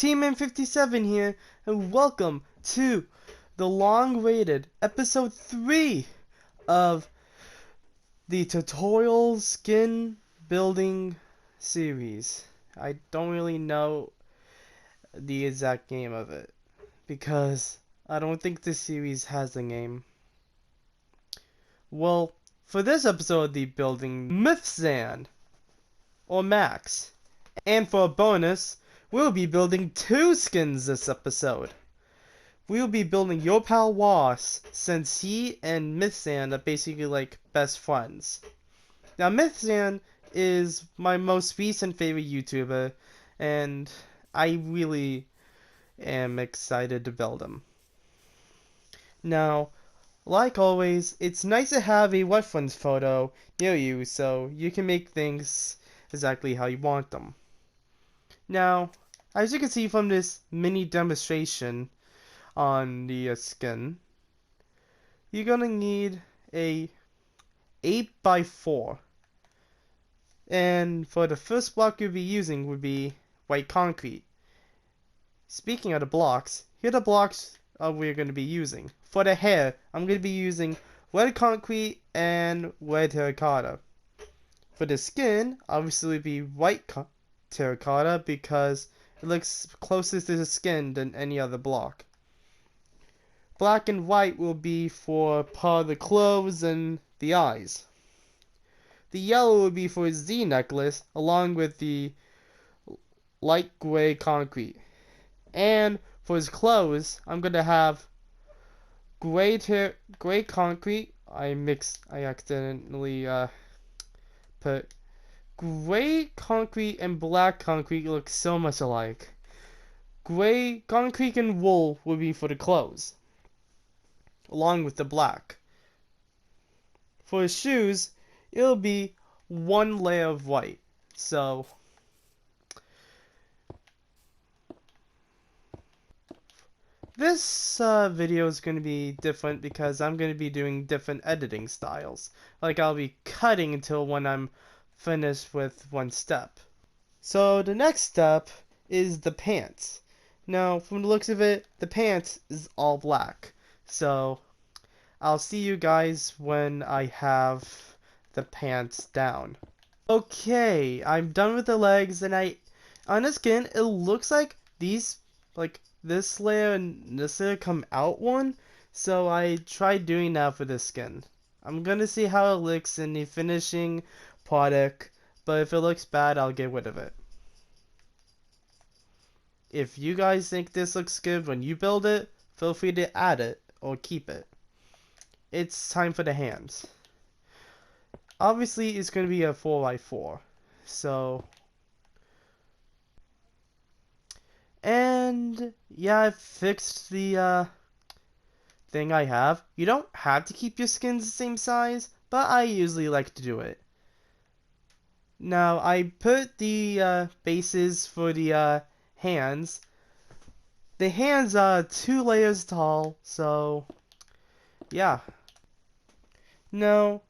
T-Man57 here, and welcome to the long-awaited episode 3 of the tutorial skin building series. I don't really know the exact name of it, because I don't think this series has a name. Well, for this episode of the building Mithzan, or Max, and for a bonus, we'll be building 2 skins this episode. We'll be building YourPalRoss, since he and Mithzan are basically like best friends. Now Mithzan is my most recent favorite YouTuber, and I really am excited to build him. Now, like always, it's nice to have a reference photo near you so you can make things exactly how you want them. Now, as you can see from this mini demonstration on the skin, you're gonna need a 8x4, and for the first block you'll be using would be white concrete. Speaking of the blocks, here are the blocks we're going to be using. For the hair, I'm going to be using red concrete and red terracotta. For the skin, obviously it would be white terracotta because it looks closest to the skin than any other block. Black and white will be for part of the clothes and the eyes. The yellow will be for his Z necklace, along with the light gray concrete. And for his clothes, I'm gonna have gray concrete. I accidentally put gray concrete and black concrete look so much alike. Gray concrete and wool will be for the clothes, along with the black. For his shoes, it'll be one layer of white. So this video is going to be different because I'm going to be doing different editing styles. Like I'll be cutting until when I'm finished with one step. So the next step is the pants. Now from the looks of it, the pants is all black. So I'll see you guys when I have the pants down. Okay, I'm done with the legs, and on the skin it looks like these this layer and this layer come out one, so I tried doing that for this skin. I'm gonna see how it looks in the finishing product, but if it looks bad, I'll get rid of it. If you guys think this looks good when you build it, feel free to add it or keep it. It's time for the hands. Obviously, it's gonna be a 4x4, so. And yeah, I fixed the thing I have. You don't have to keep your skins the same size, but I usually like to do it. Now I put the bases for the hands. The hands are 2 layers tall, so yeah. Now,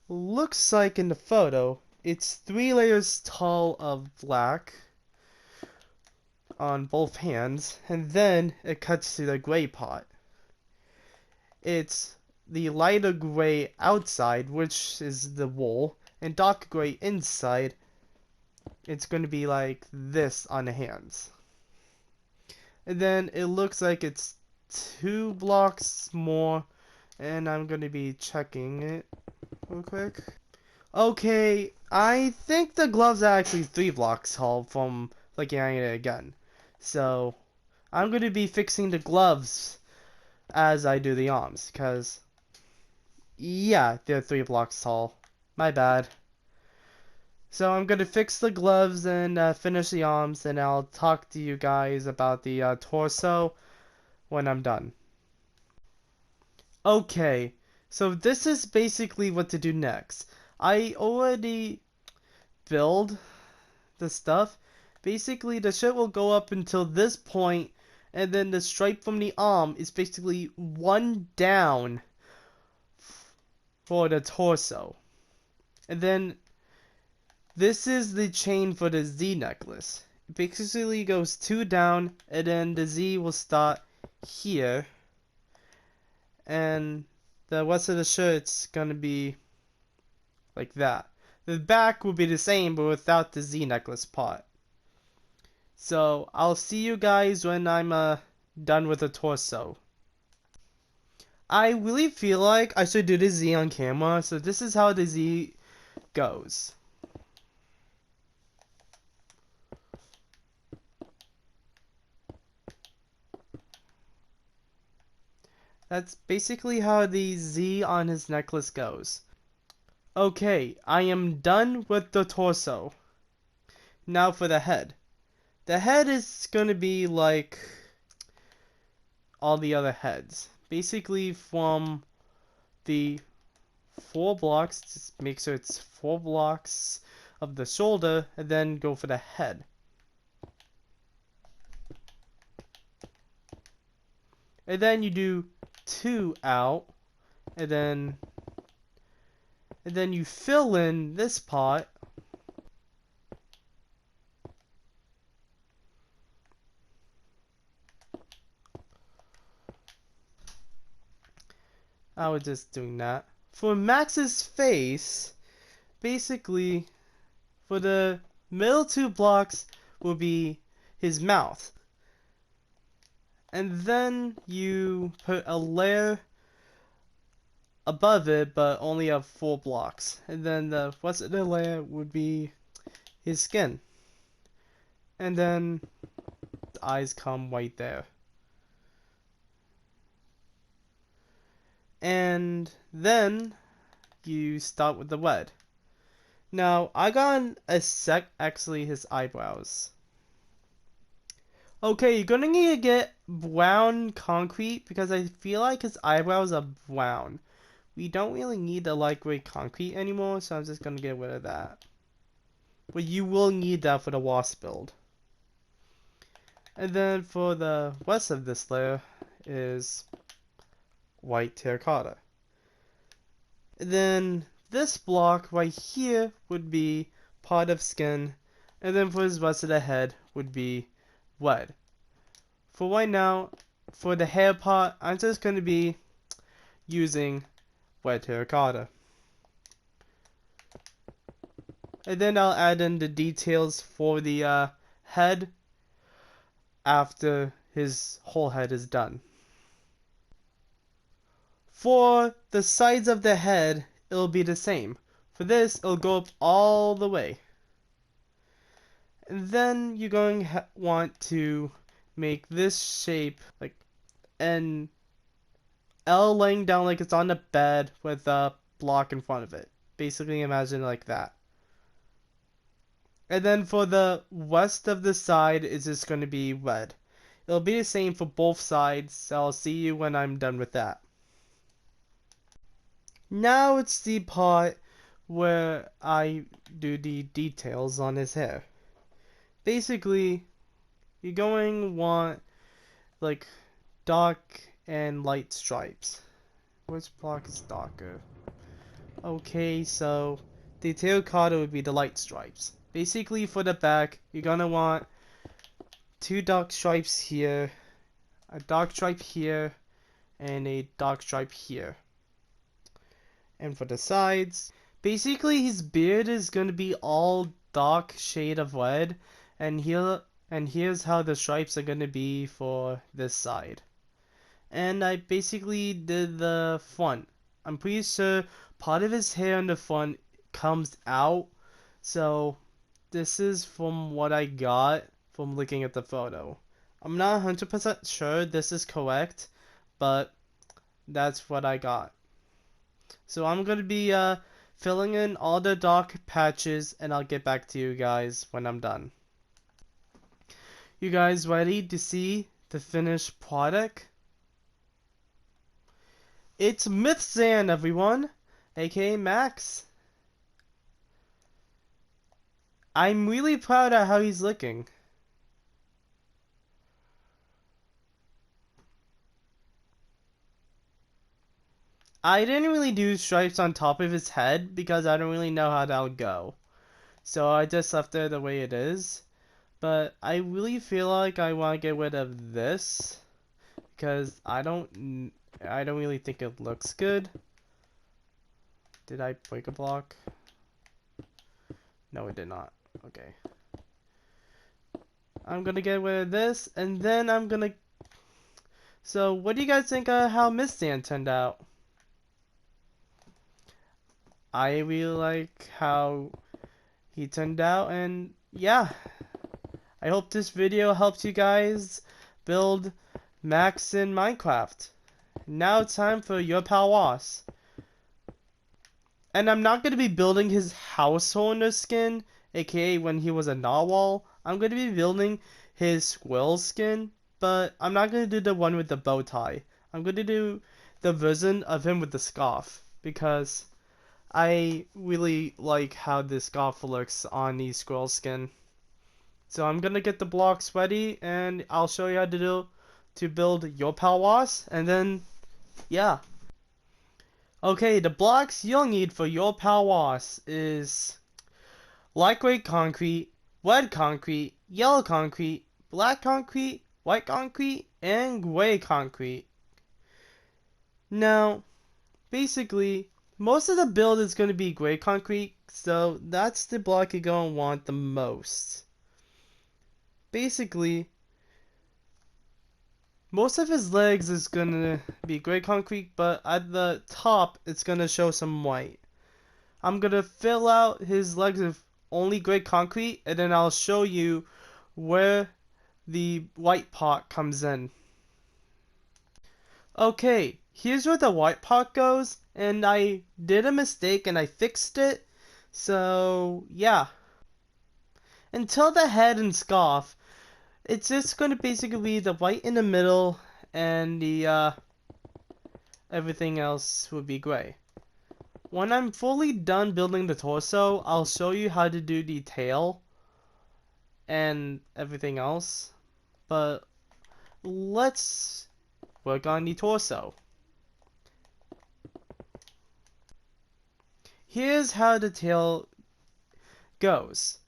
looks like in the photo, it's 3 layers tall of black on both hands, and then it cuts to the gray part. It's the lighter gray outside, which is the wool, and dark gray inside. It's going to be like this on the hands. And then it looks like it's 2 blocks more, and I'm going to be checking it real quick. Okay, I think the gloves are actually 3 blocks tall from looking at it again. So, I'm going to be fixing the gloves as I do the arms, because, yeah, they're 3 blocks tall. My bad. So, I'm going to fix the gloves and finish the arms, and I'll talk to you guys about the torso when I'm done. Okay, so this is basically what to do next. I already build the stuff. Basically, the shirt will go up until this point, and then the stripe from the arm is basically one down for the torso. And then this is the chain for the Z necklace. basically goes 2 down, and then the Z will start here, and the rest of the shirt's gonna be like that. The back will be the same, but without the Z necklace part. So I'll see you guys when I'm done with the torso. I really feel like I should do the Z on camera, so this is how the Z goes. That's basically how the Z on his necklace goes. Okay, I am done with the torso. Now for the head. The head is going to be like all the other heads. Basically from the 4 blocks, just make sure it's 4 blocks of the shoulder, and then go for the head. And then you do 2 out, and then you fill in this part. I was just doing that. For Max's face, basically, for the middle 2 blocks will be his mouth. And then you put a layer above it, but only of 4 blocks. And then the rest of the layer would be his skin. And then the eyes come right there. And then you start with the red. Now, I got actually his eyebrows. Okay, you're gonna need to get brown concrete because I feel like his eyebrows are brown. We don't really need the light gray concrete anymore, so I'm just gonna get rid of that. But you will need that for the wasp build. And then for the rest of this layer is white terracotta. And then this block right here would be part of skin, and then for his rest of the head would be red. For right now, for the hair part, I'm just going to be using white terracotta. And then I'll add in the details for the head after his whole head is done. For the sides of the head, it'll be the same. For this, it'll go up all the way. And then you're going to want to make this shape like an L laying down like it's on the bed with a block in front of it. Basically imagine like that. And then for the rest of the side, it's just going to be red. It'll be the same for both sides, so I'll see you when I'm done with that. Now it's the part where I do the details on his hair. Basically, you're going to want like dark and light stripes. Which block is darker? Okay, so the terracotta would be the light stripes. Basically for the back, you're going to want 2 dark stripes here, a dark stripe here, and a dark stripe here. And for the sides, basically his beard is going to be all dark shade of red, and here's how the stripes are going to be for this side. And I basically did the front. I'm pretty sure part of his hair in the front comes out, so this is from what I got from looking at the photo. I'm not 100% sure this is correct, but that's what I got. So I'm going to be filling in all the dark patches, and I'll get back to you guys when I'm done. You guys ready to see the finished product? It's Mithzan, everyone, aka Max. I'm really proud of how he's looking. I didn't really do stripes on top of his head because I don't really know how that would go. So I just left it the way it is. But I really feel like I want to get rid of this because I don't really think it looks good. Did I break a block? No, it did not. Okay. I'm gonna get rid of this, and then I'm gonna... So, what do you guys think of how Mithzan turned out? I really like how he turned out, and yeah. I hope this video helps you guys build Max in Minecraft. Now it's time for YourPalRoss. And I'm not going to be building his householder skin, aka when he was a narwhal. I'm going to be building his squirrel skin, but I'm not going to do the one with the bow tie. I'm going to do the version of him with the scarf, because I really like how the scarf looks on the squirrel skin. So I'm gonna get the blocks ready, and I'll show you how to build YourPalRoss, and then yeah. Okay, the blocks you'll need for YourPalRoss is lightweight concrete, red concrete, yellow concrete, black concrete, white concrete, and gray concrete. Now, basically, most of the build is going to be gray concrete, so that's the block you're going to want the most. Basically, most of his legs is gonna be gray concrete, but at the top it's gonna show some white. I'm gonna fill out his legs with only gray concrete, and then I'll show you where the white part comes in. Okay, here's where the white part goes, and I did a mistake and I fixed it. So yeah. Until the head and scarf, it's just going to basically be the white in the middle, and the everything else would be gray. When I'm fully done building the torso, I'll show you how to do the tail and everything else. But let's work on the torso. Here's how the tail goes.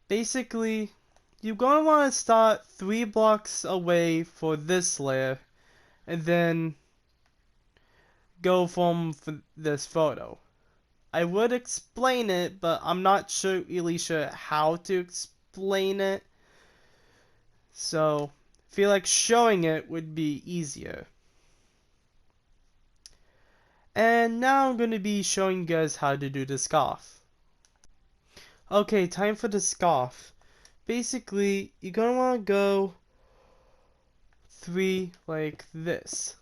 Basically, you're going to want to start 3 blocks away for this layer, and then go from this photo. I would explain it, but I'm not really sure how to explain it. So, I feel like showing it would be easier. And now I'm going to be showing you guys how to do the scarf. Okay, time for the scarf. Basically, you're going to want to go 3 like this.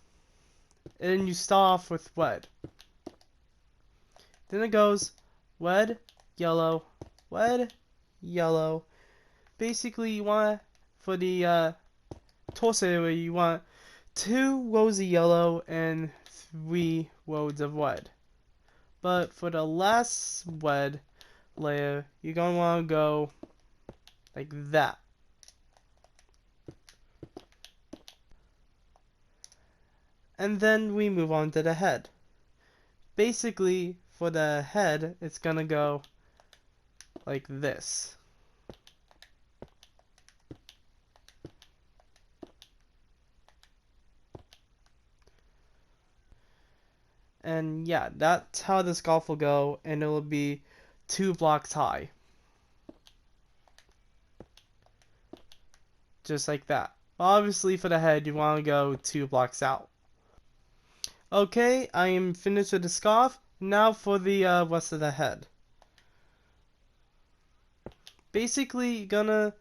And you start off with red. Then it goes red, yellow, red, yellow. Basically, you want, for the torso area, you want 2 rows of yellow and 3 rows of red. But for the last red layer, you're going to want to go like that. And then we move on to the head. Basically, for the head, it's going to go like this. And yeah, that's how the scarf will go, and it will be 2 blocks high. Just like that. Obviously, for the head, you want to go 2 blocks out. Okay, I am finished with the scarf. Now for the rest of the head. Basically, you're gonna...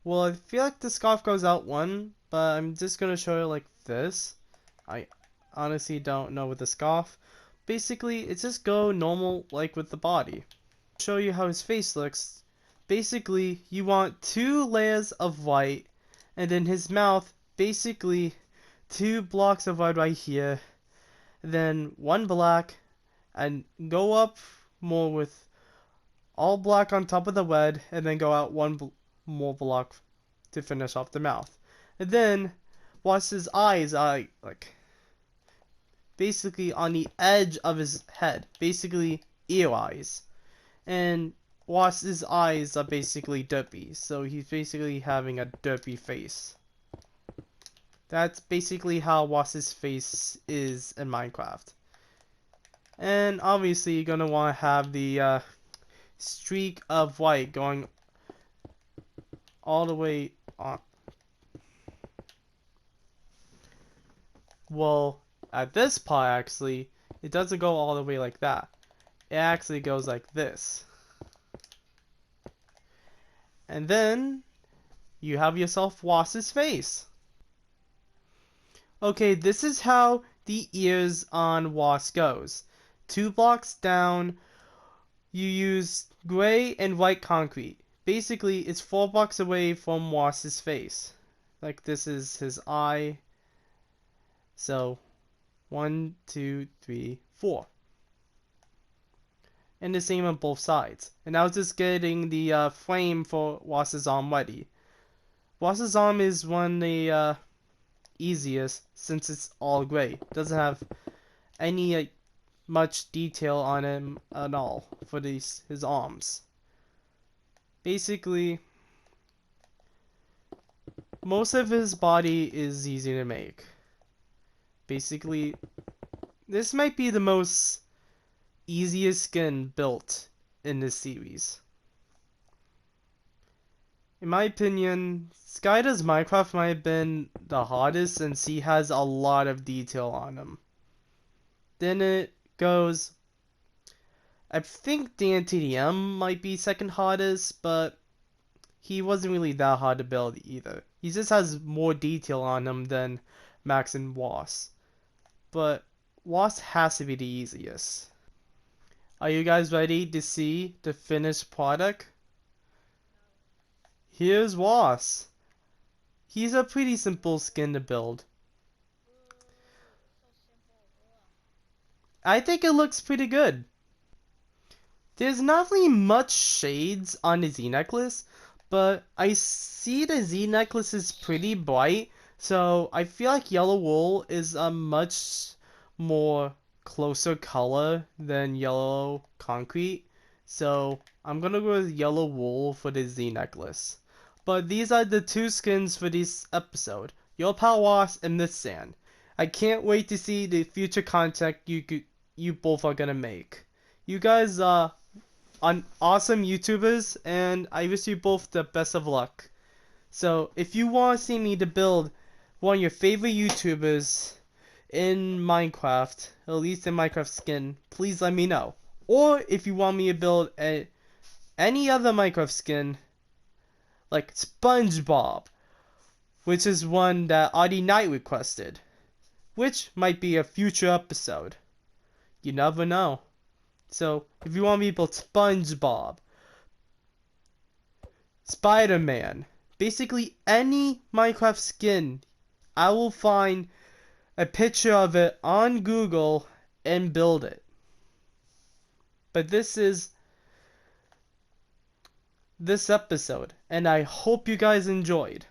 Well, I feel like the scarf goes out 1, but I'm just gonna show you like this. I honestly don't know with the scarf. Basically, it's just go normal like with the body. Show you how his face looks. Basically, you want 2 layers of white, and then his mouth, basically 2 blocks of white right here, then 1 black, and go up more with all black on top of the red, and then go out 1 more block to finish off the mouth. And then watch his eyes are like basically on the edge of his head, basically ear eyes. And Wass's eyes are basically derpy, so he's basically having a derpy face. That's basically how Wass's face is in Minecraft. And obviously you're gonna want to have the streak of white going all the way on. Well, at this part actually, it doesn't go all the way like that. It actually goes like this. And then you have yourself Wass's face. Okay, this is how the ears on Wass goes. 2 blocks down, you use gray and white concrete. Basically, it's 4 blocks away from Wass's face. Like this is his eye. So, 1, 2, 3, 4. And the same on both sides. And I was just getting the frame for Wass's arm ready. Wass's arm is one of the easiest since it's all gray. Doesn't have any much detail on him at all for his arms. Basically, most of his body is easy to make. Basically, this might be the most easiest skin built in this series. In my opinion, Skyda's Minecraft might have been the hardest since he has a lot of detail on him. Then it goes, I think DNTDM might be second hardest, but he wasn't really that hard to build either. He just has more detail on him than Max and Wass. But Wass has to be the easiest. Are you guys ready to see the finished product? Here's Wass. He's a pretty simple skin to build. I think it looks pretty good. There's not really much shades on the Z necklace, but I see the Z necklace is pretty bright, so I feel like yellow wool is a much more closer color than yellow concrete. So I'm gonna go with yellow wool for the Z necklace. But these are the 2 skins for this episode, YourPalRoss and Mithzan. I can't wait to see the future content you both are gonna make. You guys are awesome YouTubers, and I wish you both the best of luck. So if you want to see me to build one of your favorite YouTubers in Minecraft, at least in Minecraft skin, please let me know. Or if you want me to build any other Minecraft skin, like SpongeBob, which is one that Audie Knight requested, which might be a future episode. You never know. So, if you want me to build SpongeBob, Spider-Man, basically any Minecraft skin, I will find a picture of it on Google and build it. But this is this episode, and I hope you guys enjoyed.